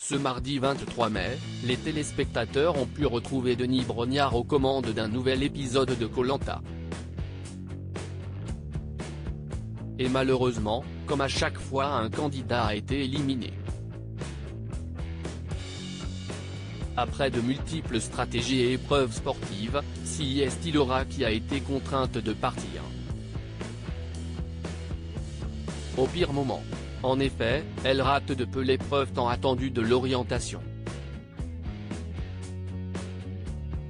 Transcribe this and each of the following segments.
Ce mardi 23 mai, les téléspectateurs ont pu retrouver Denis Brognard aux commandes d'un nouvel épisode de Koh-Lanta. Et malheureusement, comme à chaque fois, un candidat a été éliminé. Après de multiples stratégies et épreuves sportives, c'est Laura qui a été contrainte de partir. Au pire moment. En effet, elle rate de peu l'épreuve tant attendue de l'orientation.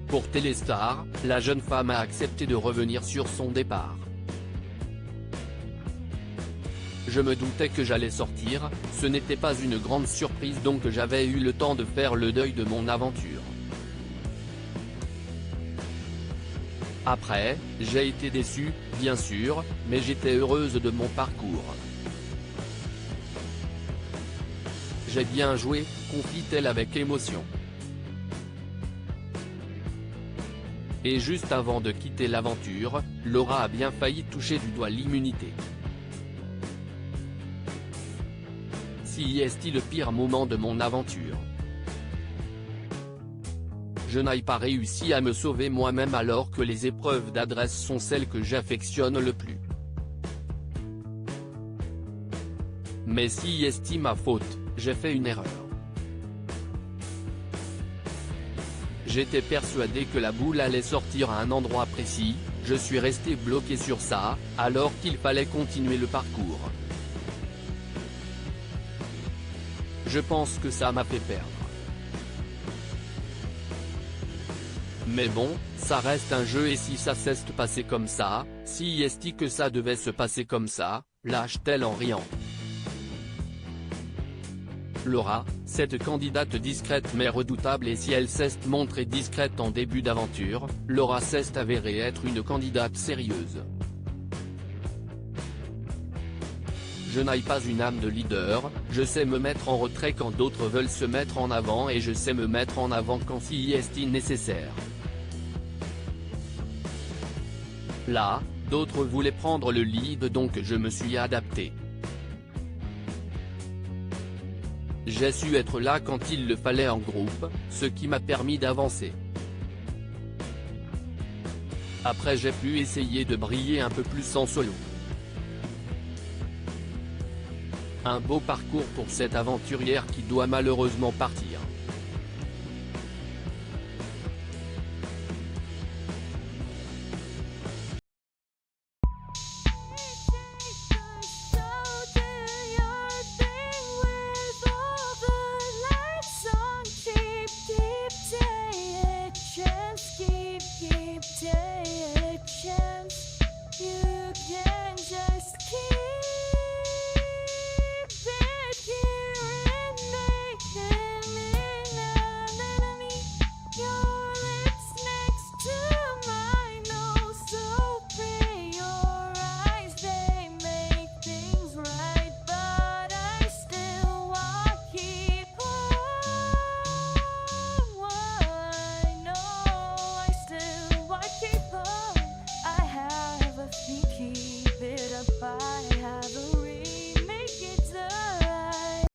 Pour Téléstar, la jeune femme a accepté de revenir sur son départ. Je me doutais que j'allais sortir, ce n'était pas une grande surprise donc j'avais eu le temps de faire le deuil de mon aventure. Après, j'ai été déçue, bien sûr, mais j'étais heureuse de mon parcours. J'ai bien joué, confie-t-elle avec émotion. Et juste avant de quitter l'aventure, Laura a bien failli toucher du doigt l'immunité. C'est le pire moment de mon aventure. Je n'ai pas réussi à me sauver moi-même alors que les épreuves d'adresse sont celles que j'affectionne le plus. Mais c'est ma faute, j'ai fait une erreur. J'étais persuadé que la boule allait sortir à un endroit précis, je suis resté bloqué sur ça, alors qu'il fallait continuer le parcours. Je pense que ça m'a fait perdre. Mais bon, ça reste un jeu et si ça s'est passé comme ça, c'est que ça devait se passer comme ça, lâche-t-elle en riant. Laura, cette candidate discrète mais redoutable et si elle s'est montrée discrète en début d'aventure, Laura s'est avérée être une candidate sérieuse. Je n'ai pas une âme de leader, je sais me mettre en retrait quand d'autres veulent se mettre en avant et je sais me mettre en avant quand c'est nécessaire. Là, d'autres voulaient prendre le lead donc je me suis adapté. J'ai su être là quand il le fallait en groupe, ce qui m'a permis d'avancer. Après j'ai pu essayer de briller un peu plus en solo. Un beau parcours pour cette aventurière qui doit malheureusement partir.